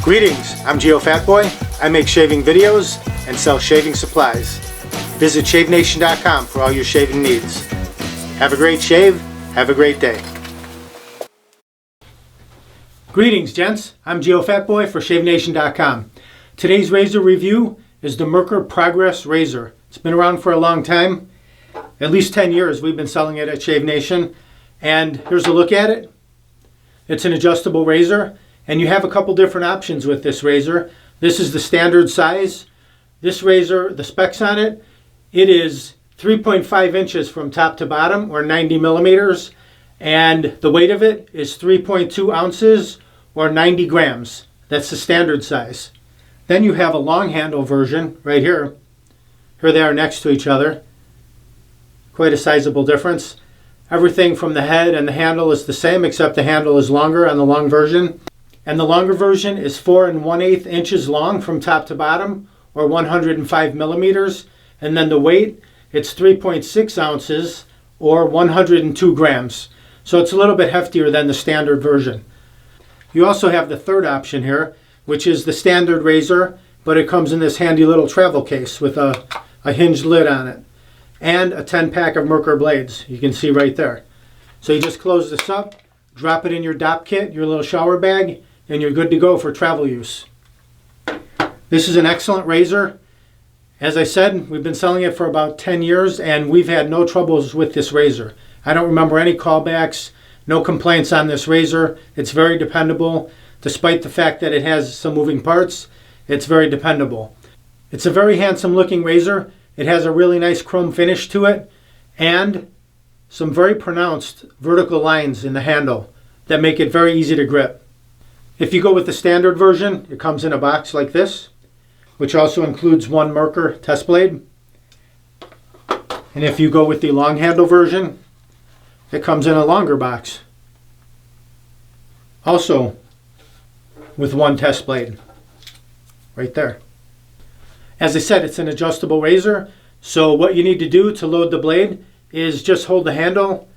Greetings, I'm Geofatboy. I make shaving videos and sell shaving supplies. Visit shavenation.com for all your shaving needs. Have a great shave, have a great day. Greetings gents, I'm Geofatboy for shavenation.com. Today's razor review is the Merkur Progress razor. It's been around for a long time, at least 10 years we've been selling it at Shave Nation. And here's a look at it. It's an adjustable razor. And you have a couple different options with this razor. This is the standard size. This razor, the specs on it, it is 3.5 inches from top to bottom, or 90 millimeters. And the weight of it is 3.2 ounces, or 90 grams. That's the standard size. Then you have a long handle version right here. Here they are next to each other. Quite a sizable difference. Everything from the head and the handle is the same, except the handle is longer on the long version. And the longer version is 4 1/8 inches long from top to bottom, or 105 millimeters. And then the weight, it's 3.6 ounces, or 102 grams. So it's a little bit heftier than the standard version. You also have the third option here, which is the standard razor, but it comes in this handy little travel case with a hinged lid on it. And a 10-pack of Merkur blades, you can see right there. So you just close this up, drop it in your DOP kit, your little shower bag, and you're good to go for travel use. This is an excellent razor. As I said, we've been selling it for about 10 years and we've had no troubles with this razor. I don't remember any callbacks, no complaints on this razor. It's very dependable. Despite the fact that it has some moving parts, it's very dependable. It's a very handsome looking razor. It has a really nice chrome finish to it and some very pronounced vertical lines in the handle that make it very easy to grip. If you go with the standard version, it comes in a box like this, which also includes one Merkur test blade. And if you go with the long handle version, it comes in a longer box, also with one test blade right there. As I said, it's an adjustable razor, so what you need to do to load the blade is just hold the handle,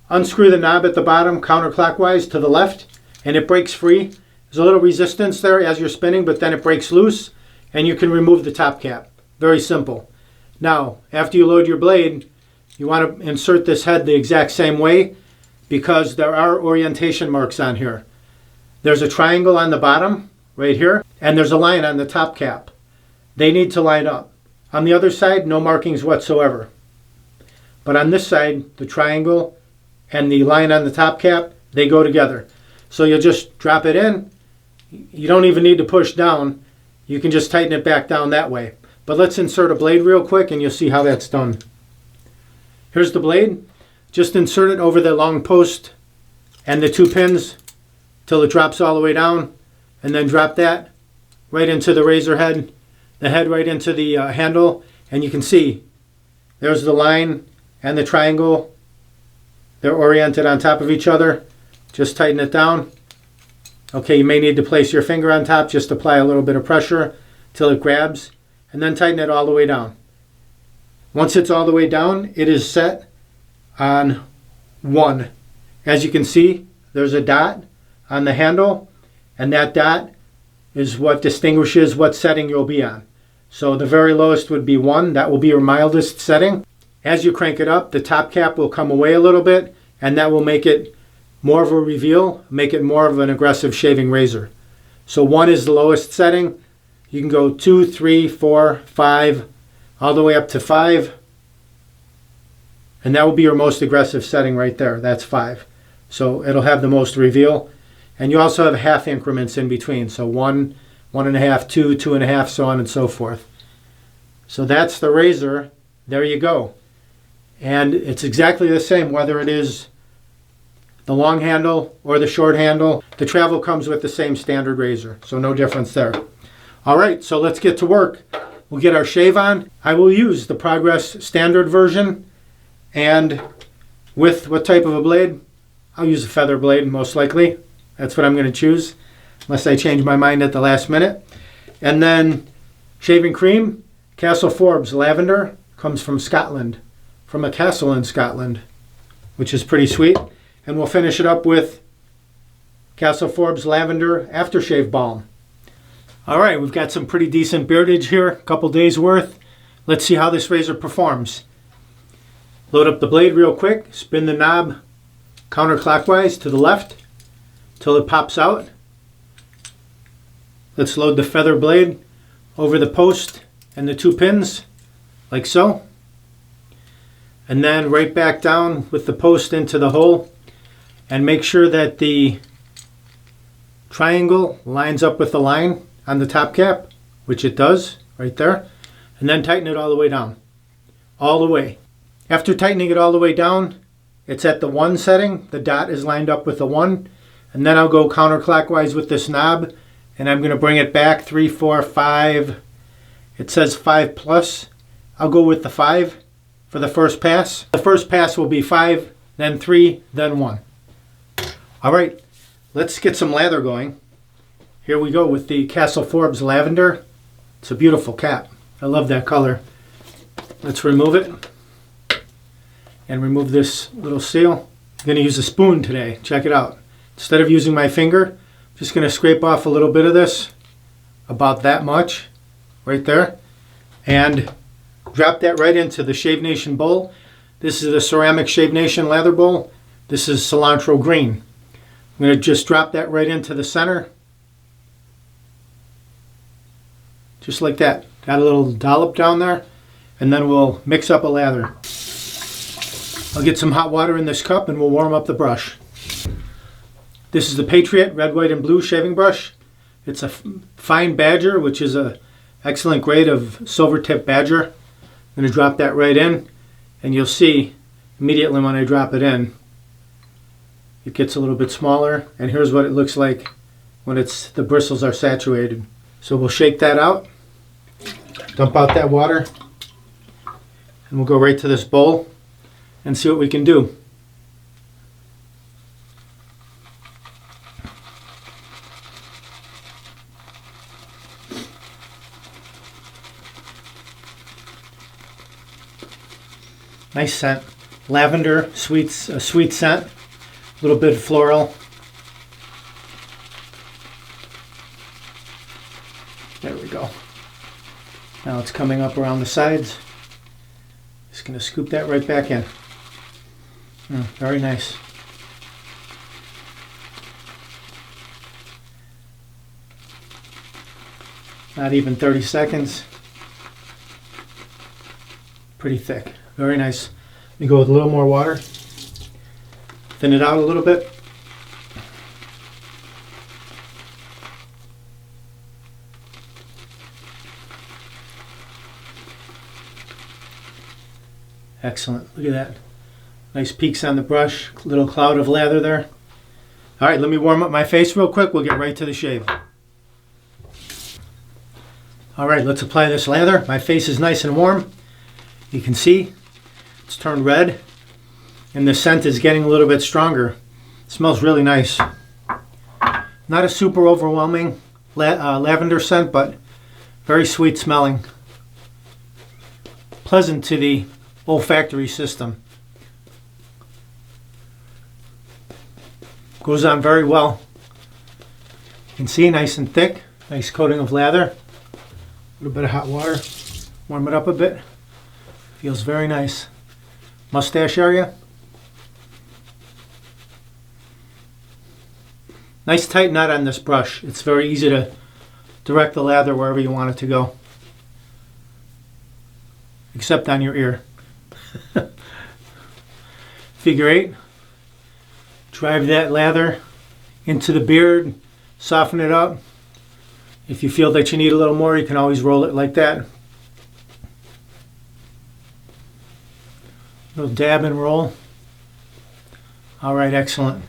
unscrew the knob at the bottom counterclockwise to the left, and it breaks free. There's a little resistance there as you're spinning, but then it breaks loose and you can remove the top cap. Very simple. Now, after you load your blade, you want to insert this head the exact same way because there are orientation marks on here. There's a triangle on the bottom right here and there's a line on the top cap. They need to line up. On the other side, no markings whatsoever. But on this side, the triangle and the line on the top cap, they go together. So you'll just drop it in. You don't even need to push down. You can just tighten it back down that way. But let's insert a blade real quick and you'll see how that's done. Here's the blade. Just insert it over the long post and the 2 pins till it drops all the way down, and then drop that right into the razor head, the head right into the handle, and you can see there's the line and the triangle. They're oriented on top of each other. Just tighten it down. Okay, you may need to place your finger on top, just apply a little bit of pressure till it grabs, and then tighten it all the way down. Once it's all the way down, it is set on 1. As you can see, there's a dot on the handle, and that dot is what distinguishes what setting you'll be on. So the very lowest would be 1. That will be your mildest setting. As you crank it up, the top cap will come away a little bit, and that will make it more of a reveal, make it more of an aggressive shaving razor. So 1 is the lowest setting. You can go 2, 3, 4, 5, all the way up to 5. And that will be your most aggressive setting right there. That's 5. So it'll have the most reveal. And you also have half increments in between. So 1, 1.5, 2, 2.5, so on and so forth. So that's the razor. There you go. And it's exactly the same whether it is the long handle or the short handle. The travel comes with the same standard razor, so no difference there. All right, so let's get to work. We'll get our shave on. I will use the Progress standard version, and with what type of a blade? I'll use a feather blade most likely. That's what I'm going to choose, unless I change my mind at the last minute. And then shaving cream, Castle Forbes Lavender, comes from Scotland, from a castle in Scotland, which is pretty sweet. And we'll finish it up with Castle Forbes Lavender Aftershave Balm. All right, we've got some pretty decent beardage here, a couple days worth. Let's see how this razor performs. Load up the blade real quick, spin the knob counterclockwise to the left till it pops out. Let's load the feather blade over the post and the 2 pins, like so. And then right back down with the post into the hole, and make sure that the triangle lines up with the line on the top cap, which it does right there, and then tighten it all the way down, all the way. After tightening it all the way down, it's at the 1 setting, the dot is lined up with the 1, and then I'll go counterclockwise with this knob, and I'm going to bring it back 3, 4, 5. It says 5 plus. I'll go with the 5 for the first pass. The first pass will be 5, then 3, then 1. All right, let's get some lather going. Here we go with the Castle Forbes Lavender. It's a beautiful cap. I love that color. Let's remove it and remove this little seal. I'm going to use a spoon today. Check it out. Instead of using my finger, I'm just going to scrape off a little bit of this, about that much, right there, and drop that right into the Shave Nation bowl. This is the ceramic Shave Nation lather bowl. This is cilantro green. I'm going to just drop that right into the center. Just like that. Got a little dollop down there. And then we'll mix up a lather. I'll get some hot water in this cup and we'll warm up the brush. This is the Patriot red, white, and blue shaving brush. It's a fine badger, which is an excellent grade of silver tip badger. I'm going to drop that right in, and you'll see immediately when I drop it in, it gets a little bit smaller, and here's what it looks like when the bristles are saturated. So we'll shake that out, dump out that water, and we'll go right to this bowl and see what we can do. Nice scent, lavender, sweet scent, a little bit floral. There we go. Now it's coming up around the sides. Just going to scoop that right back in. Very nice. Not even 30 seconds. Pretty thick. Very nice. Let me go with a little more water. Thin it out a little bit. Excellent. Look at that. Nice peaks on the brush. Little cloud of lather there. All right, let me warm up my face real quick. We'll get right to the shave. All right, let's apply this lather. My face is nice and warm. You can see it's turned red, and the scent is getting a little bit stronger. It smells really nice. Not a super overwhelming lavender scent, but very sweet smelling. Pleasant to the olfactory system. Goes on very well. You can see nice and thick, nice coating of lather. A little bit of hot water, warm it up a bit. Feels very nice. Mustache area. Nice tight knot on this brush. It's very easy to direct the lather wherever you want it to go. Except on your ear. Figure 8. Drive that lather into the beard. Soften it up. If you feel that you need a little more, you can always roll it like that. Little dab and roll. All right, excellent.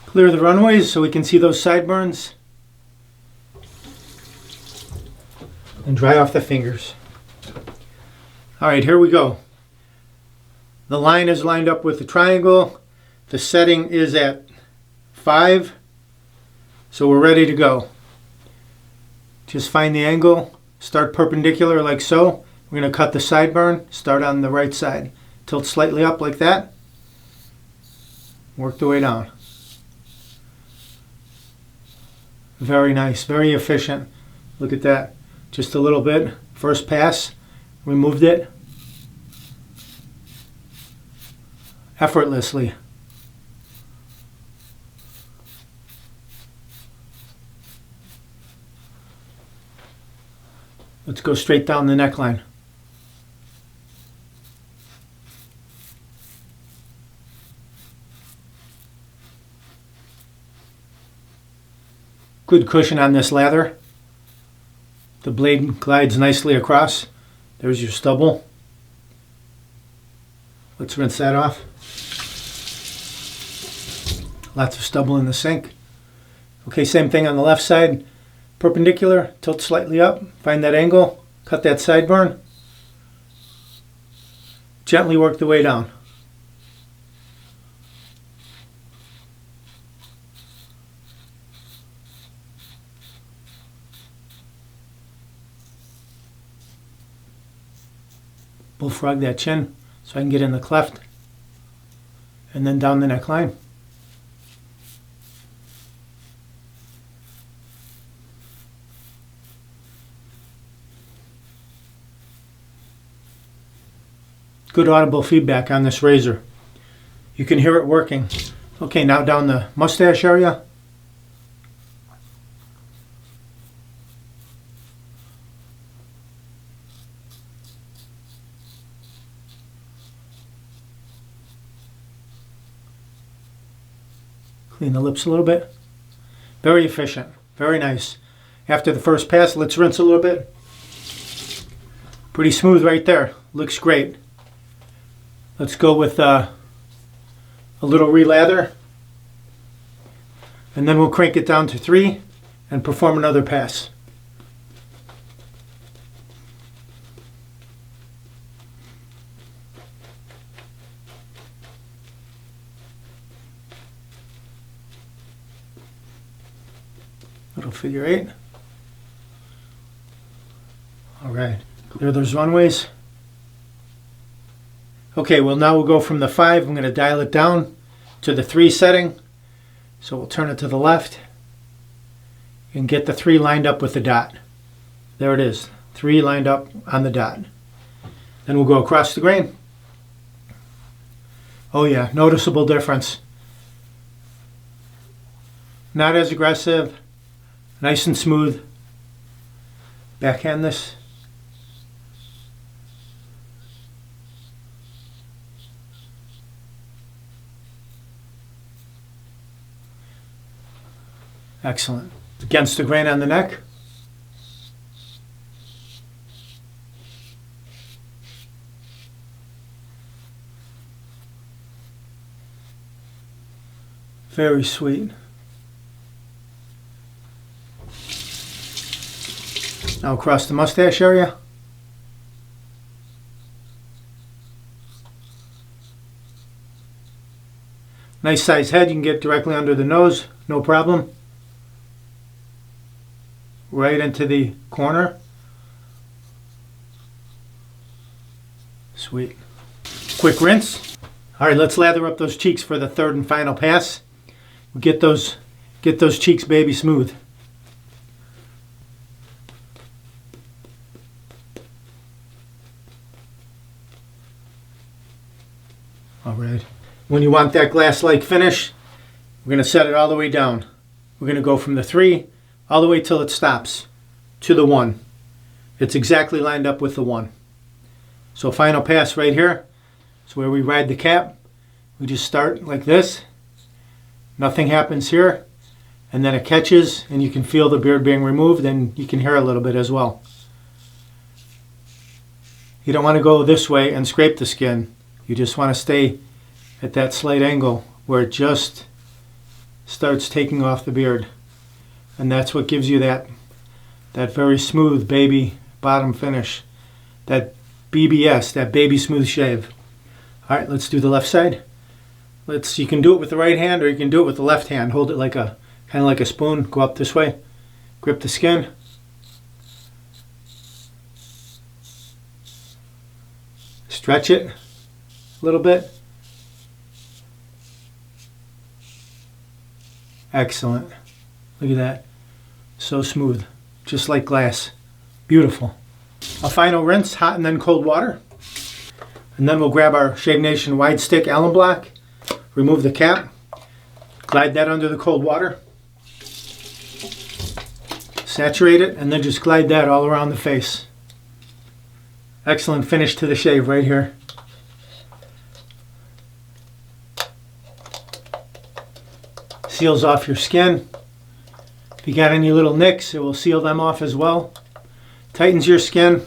Clear the runways so we can see those sideburns. And dry off the fingers. All right, here we go. The line is lined up with the triangle. The setting is at 5. So we're ready to go. Just find the angle. Start perpendicular like so. We're going to cut the sideburn. Start on the right side. Tilt slightly up like that. Work the way down. Very nice, very efficient. Look at that. Just a little bit. First pass, removed it effortlessly. Let's go straight down the neckline. Good cushion on this lather. The blade glides nicely across. There's your stubble. Let's rinse that off. Lots of stubble in the sink. Okay, same thing on the left side. Perpendicular, tilt slightly up, find that angle, cut that sideburn. Gently work the way down. Bullfrog that chin so I can get in the cleft, and then down the neckline. Good audible feedback on this razor. You can hear it working. Okay, now down the mustache area. Clean the lips a little bit. Very efficient. Very nice. After the first pass, let's rinse a little bit. Pretty smooth right there. Looks great. Let's go with a little relather. And then we'll crank it down to 3 and perform another pass. Little figure 8. All right, clear those runways. Okay, well now we'll go from the 5. I'm going to dial it down to the 3 setting. So we'll turn it to the left and get the 3 lined up with the dot. There it is, 3 lined up on the dot. Then we'll go across the grain. Oh yeah, noticeable difference. Not as aggressive, nice and smooth. Backhand this. Excellent. Against the grain on the neck. Very sweet. Now across the mustache area. Nice size head, you can get directly under the nose, no problem. Right into the corner. Sweet. Quick rinse. All right, let's lather up those cheeks for the 3rd and final pass. Get those cheeks baby smooth. All right. When you want that glass-like finish, we're going to set it all the way down. We're going to go from the 3 all the way till it stops to the 1. It's exactly lined up with the 1. So final pass right here. It's where we ride the cap. We just start like this. Nothing happens here. And then it catches and you can feel the beard being removed and you can hear a little bit as well. You don't want to go this way and scrape the skin. You just want to stay at that slight angle where it just starts taking off the beard. And that's what gives you that very smooth baby bottom finish. That BBS, that baby smooth shave. All right, let's do the left side. You can do it with the right hand or you can do it with the left hand. Hold it like kind of like a spoon. Go up this way. Grip the skin. Stretch it a little bit. Excellent. Look at that. So smooth. just like glass. Beautiful. A final rinse, hot and then cold water. And then we'll grab our Shave Nation wide stick Allen block, remove the cap, glide that under the cold water, saturate it, and then just glide that all around the face. Excellent finish to the shave right here. Seals off your skin. If you got any little nicks, it will seal them off as well. Tightens your skin.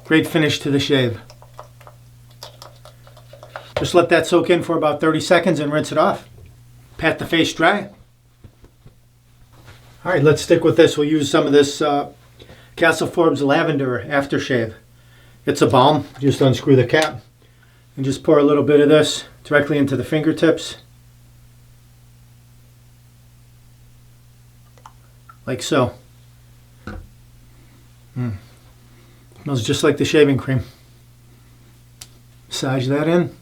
Great finish to the shave. Just let that soak in for about 30 seconds and rinse it off. Pat the face dry. All right, let's stick with this. We'll use some of this Castle Forbes Lavender Aftershave. It's a balm. Just unscrew the cap and just pour a little bit of this directly into the fingertips. Like so. Smells just like the shaving cream. Massage that in.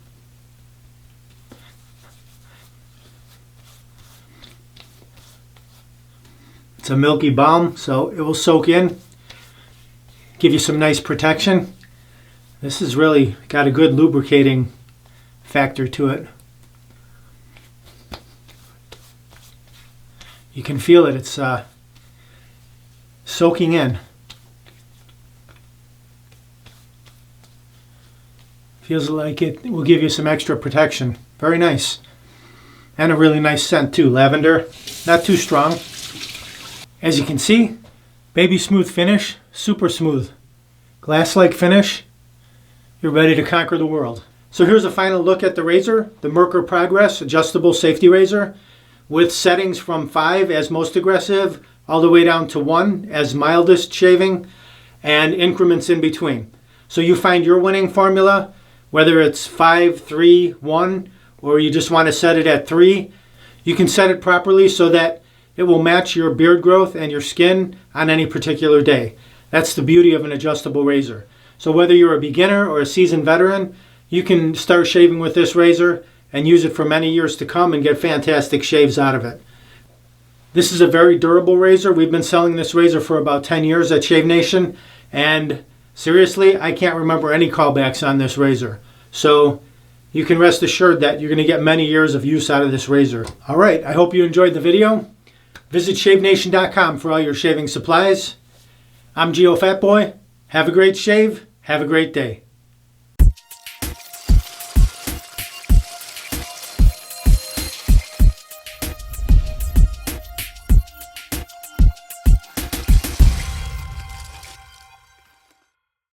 It's a milky balm, so it will soak in, give you some nice protection. This has really got a good lubricating factor to it. You can feel it, it's soaking in. Feels like it will give you some extra protection. Very nice. And a really nice scent too, lavender. Not too strong. As you can see, baby smooth finish, super smooth. Glass-like finish. You're ready to conquer the world. So here's a final look at the razor, the Merkur Progress Adjustable Safety Razor, with settings from 5 as most aggressive, all the way down to 1 as mildest shaving, and increments in between. So you find your winning formula, whether it's 5, 3, 1, or you just want to set it at 3. You can set it properly so that it will match your beard growth and your skin on any particular day. That's the beauty of an adjustable razor. So whether you're a beginner or a seasoned veteran, you can start shaving with this razor and use it for many years to come and get fantastic shaves out of it. This is a very durable razor. We've been selling this razor for about 10 years at Shave Nation, and seriously, I can't remember any callbacks on this razor. So you can rest assured that you're going to get many years of use out of this razor. All right, I hope you enjoyed the video. Visit shavenation.com for all your shaving supplies. I'm Geofatboy. Have a great shave. Have a great day.